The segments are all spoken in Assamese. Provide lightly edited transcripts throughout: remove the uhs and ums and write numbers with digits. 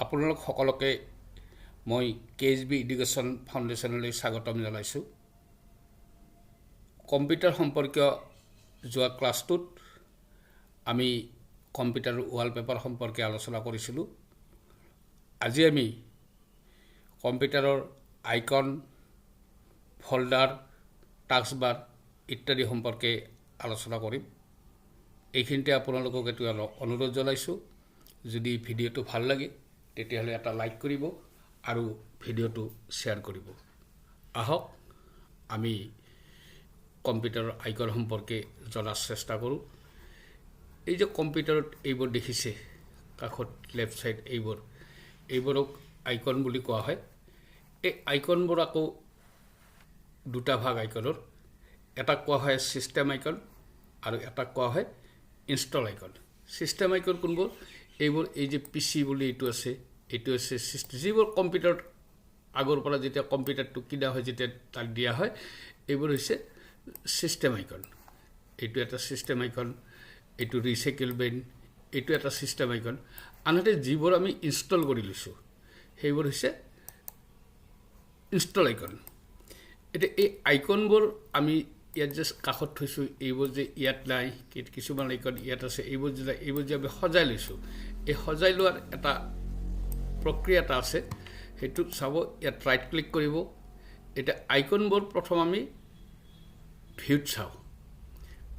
আপোনালোক সকলোকে মই কেএছবি এডুকেশ্যন ফাউণ্ডেশ্যনলৈ স্বাগতম জনাইছোঁ। কম্পিউটাৰ সম্পৰ্কীয় যোৱা ক্লাছটোত আমি কম্পিউটাৰ ৱালপেপাৰ সম্পৰ্কে আলোচনা কৰিছিলোঁ। আজি আমি কম্পিউটাৰৰ আইকন, ফল্ডাৰ, টাস্কবাৰ ইত্যাদি সম্পৰ্কে আলোচনা কৰিম। এইখিনিতে আপোনালোকক এইটো অনুৰোধ জনাইছোঁ, যদি ভিডিঅ'টো ভাল লাগে তেতিয়াহ'লে এটা লাইক কৰিব আৰু ভিডিঅ'টো শ্বেয়াৰ কৰিব। আহক আমি কম্পিউটাৰৰ আইকন সম্পৰ্কে জনাৰ চেষ্টা কৰোঁ। এই যে কম্পিউটাৰত এইবোৰ দেখিছে কাষত লেফ্ট ছাইড এইবোৰক আইকন বুলি কোৱা হয়। এই আইকনবোৰ আকৌ দুটা ভাগ আইকনৰ, এটা কোৱা হয় ছিষ্টেম আইকন আৰু এটা কোৱা হয় ইনষ্টল আইকন। ছিষ্টেম আইকন কোনবোৰ? এইবোৰ এই যে পিচি বুলি এইটো আছে যিবোৰ কম্পিউটাৰত আগৰ পৰা যেতিয়া কম্পিউটাৰটো কিনা হয়, যেতিয়া তাক দিয়া হয়, এইবোৰ হৈছে ছিষ্টেম আইকন। এইটো এটা ছিষ্টেম আইকন, এইটো ৰিচাইকেল বিন, এইটো এটা ছিষ্টেম আইকন। আনহাতে যিবোৰ আমি ইনষ্টল কৰি লৈছোঁ সেইবোৰ হৈছে ইনষ্টল আইকন। এতিয়া এই আইকনবোৰ আমি ইয়াত যে কাষত থৈছোঁ, এইবোৰ যে ইয়াত নাই, কিছুমান আইকন ইয়াত আছে, এইবোৰ যে আমি সজাই লৈছোঁ, এই সজাই লোৱাৰ এটা প্ৰক্ৰিয়া এটা আছে। সেইটোত চাব, ইয়াত ৰাইট ক্লিক কৰিব। এতিয়া আইকনবোৰ প্ৰথম আমি ভিউত চাওঁ।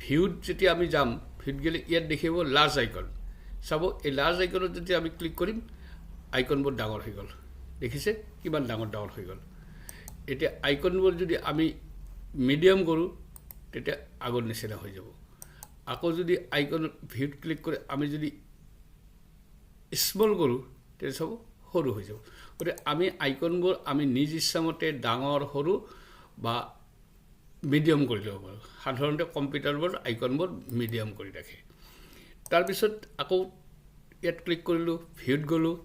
ভিউত যেতিয়া আমি যাম, ভিউত গ'লে ইয়াত দেখিব লাৰ্জ আইকন। চাব, এই লাৰ্জ আইকনত যেতিয়া আমি ক্লিক কৰিম, আইকনবোৰ ডাঙৰ হৈ গ'ল। দেখিছে কিমান ডাঙৰ হৈ গ'ল। এতিয়া আইকনবোৰ যদি আমি মিডিয়াম কৰোঁ তেতিয়া আগৰ নিচিনা হৈ যাব। আকৌ যদি আইকন ভিউত ক্লিক কৰি আমি যদি স্মল কৰোঁ তেতিয়া চাব সৰু হৈ যাব। গতিকে আমি আইকনবোৰ আমি নিজ ইচ্ছামতে ডাঙৰ, সৰু বা মিডিয়াম কৰি ল'ব পাৰোঁ। সাধাৰণতে কম্পিউটাৰবোৰ আইকনবোৰ মিডিয়াম কৰি ৰাখে। তাৰপিছত আকৌ ইয়াত ক্লিক কৰিলোঁ, ভিউত গ'লোঁ।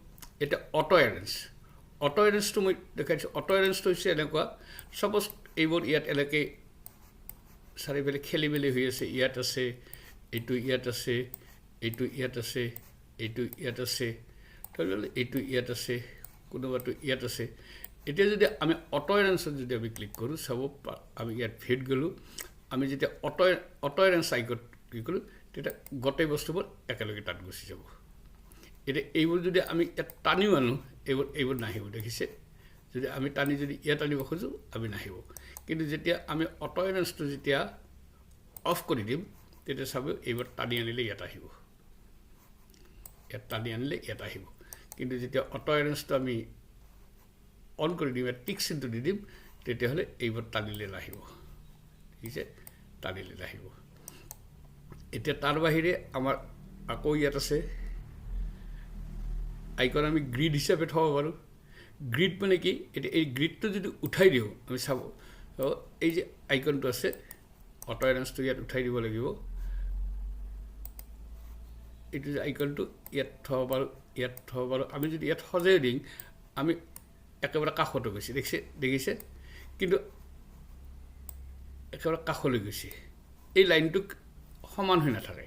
এতিয়া অটো এৰেঞ্জটো মই দেখাইছোঁ। অটো এৰেঞ্জটো হৈছে এনেকুৱা, ছাপ'জ এইবোৰ ইয়াত এনেকৈ চাৰিফালে খেলি মেলি হৈ আছে। ইয়াত আছে, এইটো ইয়াত আছে, এইটো ইয়াত আছে, এইটো ইয়াত আছে, ধৰি লওক এইটো ইয়াত আছে, কোনোবাটো ইয়াত আছে। এতিয়া যদি আমি অটো এৰেঞ্জত যদি আমি ক্লিক কৰোঁ, চাব আমি ইয়াত ভিউত গ'লোঁ। আমি যেতিয়া অটো এৰেঞ্জ আইকন ক্লিক কৰোঁ তেতিয়া গোটেই বস্তুবোৰ একেলগে তাত গুচি যাব। এতিয়া এইবোৰ যদি আমি ইয়াত টানিও আনো, এইবোৰ নাহিব। দেখিছে, যদি আমি যদি ইয়াত আনিব খোজোঁ আমি নাহিব। কিন্তু যেতিয়া আমি অটো এৰেঞ্জটো যেতিয়া অফ কৰি দিম তেতিয়া চাব এইবোৰ টানি আনিলে ইয়াত আহিব, ইয়াত আহিব। কিন্তু যেতিয়া অটো এৰেঞ্জটো আমি অন কৰি দিম, ইয়াত টিক চিনটো দি দিম, তেতিয়াহ'লে এইবোৰ টানিলে নাহিব। দেখিছে, টানিলে নাহিব। এতিয়া তাৰ বাহিৰে আমাৰ আকৌ ইয়াত আছে আইকন, আমি গ্ৰিড হিচাপে থ'ব পাৰোঁ। গ্ৰিড মানে কি? এতিয়া এই গ্ৰিডটো যদি উঠাই দিওঁ, আমি চাব এই যে আইকনটো আছে, অটো এৰেঞ্জটো ইয়াত উঠাই দিব লাগিব। এইটো যে আইকনটো ইয়াত থ'ব পাৰোঁ। আমি যদি ইয়াত সজাই দিম, আমি একেবাৰে কাষতো গৈছে। দেখিছে, কিন্তু একেবাৰে কাষলৈ গৈছে। এই লাইনটো সমান হৈ নাথাকে।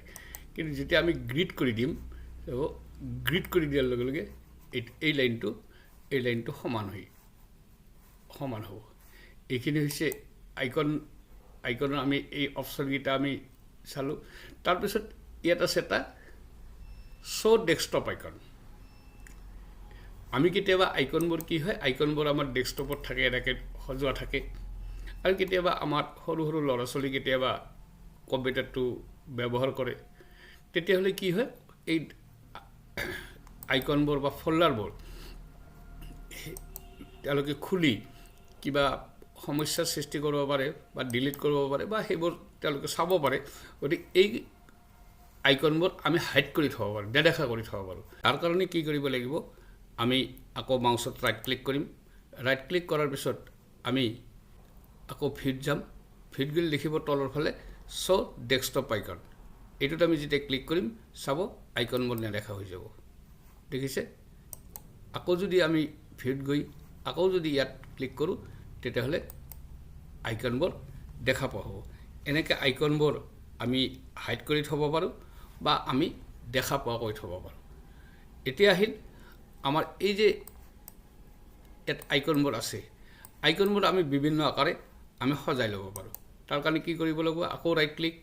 কিন্তু যেতিয়া আমি গ্ৰিড কৰি দিম, গ্ৰিড কৰি দিয়াৰ লগে লগে এই লাইনটো সমান হ'ব। এইখিনি হৈছে আইকনৰ আমি এই অপশ্যনকেইটা আমি চালোঁ। তাৰপিছত ইয়াত আছে এটা শ্ব' ডেস্কটপ আইকন। আমি কেতিয়াবা আইকনবোৰ কি হয়, আইকনবোৰ আমাৰ ডেস্কটপত থাকে, এনেকৈ সজোৱা থাকে। আৰু কেতিয়াবা আমাৰ সৰু ল'ৰা ছোৱালী কেতিয়াবা কম্পিউটাৰটো ব্যৱহাৰ কৰে, তেতিয়াহ'লে কি হয়, এই আইকনবোৰ বা ফল্ডাৰবোৰ তেওঁলোকে খুলি কিবা সমস্যাৰ সৃষ্টি কৰিব পাৰে বা ডিলিট কৰিব পাৰে বা সেইবোৰ তেওঁলোকে চাব পাৰে। গতিকে এই আইকনবোৰ আমি হাইড কৰি থ'ব পাৰোঁ, নেদেখা কৰি থ'ব পাৰোঁ। তাৰ কাৰণে কি কৰিব লাগিব, আমি আকৌ মাউচত ৰাইট ক্লিক কৰিম। ৰাইট ক্লিক কৰাৰ পিছত আমি আকৌ ভিউত যাম। ভিউত গ'লে দেখিব তলৰ ফালে শ্ব' ডেস্কটপ আইকন। এইটোত আমি যেতিয়া ক্লিক কৰিম, চাব আইকনবোৰ নেদেখা হৈ যাব। দেখিছে, আকৌ যদি আমি ভিউত গৈ আকৌ যদি ইয়াত ক্লিক কৰোঁ তেতিয়াহ'লে আইকনবোৰ দেখা পোৱা হ'ব। এনেকৈ আইকনবোৰ আমি হাইড কৰি থ'ব পাৰোঁ বা আমি দেখা পোৱাকৈ থ'ব পাৰোঁ। এতিয়া আহিল আমাৰ এই যে ইয়াত আইকনবোৰ আছে আইকনবোৰ আমি বিভিন্ন আকাৰে আমি সজাই ল'ব পাৰোঁ তাৰ কাৰণে কি কৰিব লাগিব আকৌ ৰাইট ক্লিক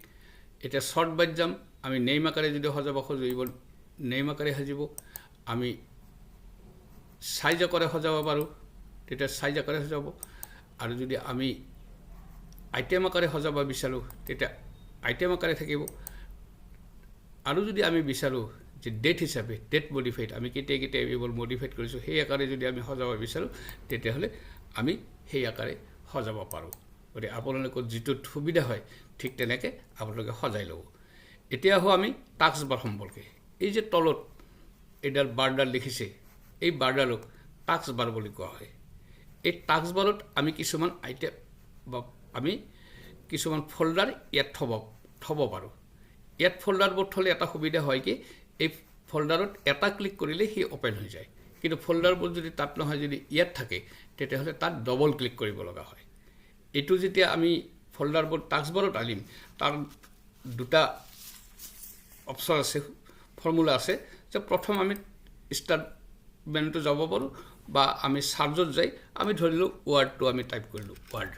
এতিয়া শৰ্ট বাট যাম আমি নেম আকাৰে যদি সজাব খোজো এইবোৰ নেম আকাৰে সাজিব আমি সাইজ আকাৰে সজাব পাৰোঁ তেতিয়া সাইজ আকাৰে সজাব আৰু যদি আমি আইটেম আকাৰে সজাব বিচাৰোঁ তেতিয়া আইটেম আকাৰে থাকিব আৰু যদি আমি বিচাৰোঁ যে ডেট হিচাপে ডেট মডিফাইড আমি কেতিয়া কেতিয়া এইবোৰ মডিফাইড কৰিছোঁ সেই আকাৰে যদি আমি সজাব বিচাৰোঁ তেতিয়াহ'লে আমি সেই আকাৰে সজাব পাৰোঁ গতিকে আপোনালোকৰ যিটো সুবিধা হয় ঠিক তেনেকৈ আপোনালোকে সজাই ল'ব এতিয়া আহোঁ আমি টাস্ক বাৰ সম্পৰ্কে এই যে তলত এইডাল বাৰডাল দেখিছে এই বাৰডালক টাস্ক বাৰ বুলি কোৱা হয় এই টাস্ক বাৰত আমি কিছুমান আইটেম বা আমি কিছুমান ফল্ডাৰ ইয়াত থ'ব পাৰোঁ ইয়াত ফল্ডাৰবোৰ থ'লে এটা সুবিধা হয় কি এই ফল্ডাৰত এটা ক্লিক কৰিলে সি অ'পেন হৈ যায় কিন্তু ফল্ডাৰবোৰ যদি তাত নহয় যদি ইয়াত থাকে তেতিয়াহ'লে তাত ডবল ক্লিক কৰিব লগা হয় এইটো যেতিয়া আমি ফল্ডাৰবোৰ টাস্কবাৰত আনিম তাৰ দুটা অপশ্যন আছে ফৰ্মুলা আছে যে প্ৰথম আমি ষ্টাৰ্ট মেনুটো যাব পাৰোঁ বা আমি চাৰ্জত যাই আমি ধৰিলোঁ ৱাৰ্ডটো আমি টাইপ কৰিলোঁ ৱাৰ্ড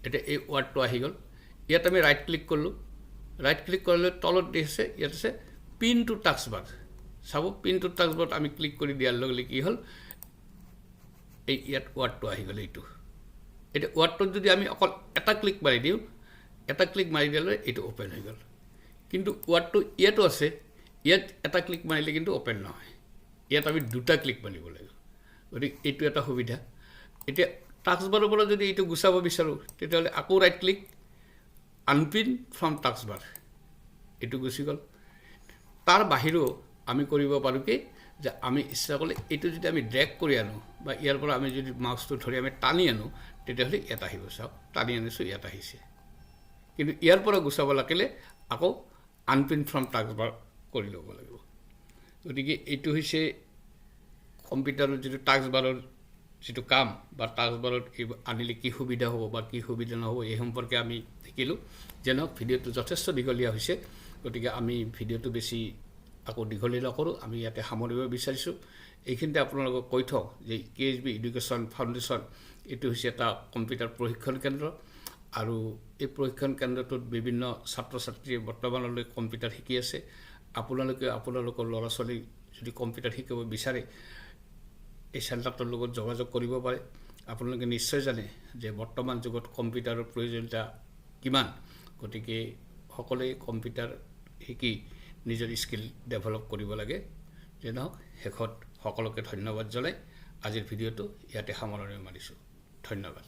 এতিয়া এই ৱাৰ্ডটো আহি গ'ল ইয়াত আমি ৰাইট ক্লিক কৰিলোঁ ৰাইট ক্লিক কৰিলে তলত দেখিছে ইয়াত আছে পিন টু টাস্ক বাৰ চাব পিন টু টাস্ক বাৰত আমি ক্লিক কৰি দিয়াৰ লগে লগে কি হ'ল এই ইয়াত ৱাৰ্ডটো আহি গ'ল এইটো এতিয়া ৱাৰ্ডটোত যদি আমি অকল এটা ক্লিক মাৰি দিওঁ এটা ক্লিক মাৰি দিলে এইটো অ'পেন হৈ গ'ল কিন্তু ৱাৰ্ডটো ইয়াতো আছে ইয়াত এটা ক্লিক মাৰিলে কিন্তু অ'পেন নহয় ইয়াত আমি দুটা ক্লিক মাৰিব লাগিব গতিকে এইটো এটা সুবিধা এতিয়া টাস্ক বাৰৰ পৰা যদি এইটো গুচাব বিচাৰোঁ তেতিয়াহ'লে আকৌ right click unpin from task bar এইটো গুচি গ'ল তাৰ বাহিৰেও আমি কৰিব পাৰোঁ কি যে আমি ইচ্ছা কৰিলে এইটো যদি আমি ড্ৰেগ কৰি আনো বা ইয়াৰ পৰা আমি যদি মাউচটো ধৰি আমি টানি আনো তেতিয়াহ'লে ইয়াত আহিব চাওক টানি আনিছোঁ ইয়াত আহিছে কিন্তু ইয়াৰ পৰা গুচাব লাগিলে আকৌ আনপিন ফ্ৰম টাস্ক বাৰ কৰি ল'ব লাগিব গতিকে এইটো হৈছে কম্পিউটাৰৰ যিটো টাস্ক বাৰৰ যিটো কাম বা টাস্ক বাৰত আনিলে কি সুবিধা হ'ব বা কি সুবিধা নহ'ব এই সম্পৰ্কে আমি শিকিলোঁ যে নহওক ভিডিঅ'টো যথেষ্ট দীঘলীয়া হৈছে গতিকে আমি ভিডিঅ'টো বেছি আকৌ দীঘলীয়া নকৰোঁ আমি ইয়াতে সামৰিব বিচাৰিছোঁ এইখিনিতে আপোনালোকক কৈ থওঁ যে KSB এডুকেশ্যন ফাউণ্ডেশ্যন এইটো হৈছে এটা কম্পিউটাৰ প্ৰশিক্ষণ কেন্দ্ৰ আৰু এই প্ৰশিক্ষণ কেন্দ্ৰটোত বিভিন্ন ছাত্ৰ ছাত্ৰীয়ে বৰ্তমানলৈ কম্পিউটাৰ শিকি আছে আপোনালোকে আপোনালোকৰ ল'ৰা ছোৱালী যদি কম্পিউটাৰ শিকিব বিচাৰে এই চেণ্টাৰটোৰ লগত যোগাযোগ কৰিব পাৰে আপোনালোকে নিশ্চয় জানে যে বৰ্তমান যুগত কম্পিউটাৰৰ প্ৰয়োজনীয়তা কিমান গতিকে সকলোৱে কম্পিউটাৰ শিকি নিজৰ স্কিল ডেভেলপ কৰিব লাগে যে নহওক শেষত সকলোকে ধন্যবাদ জনাই আজিৰ ভিডিঅ'টো ইয়াতে সামৰণি মাৰিছোঁ ধন্যবাদ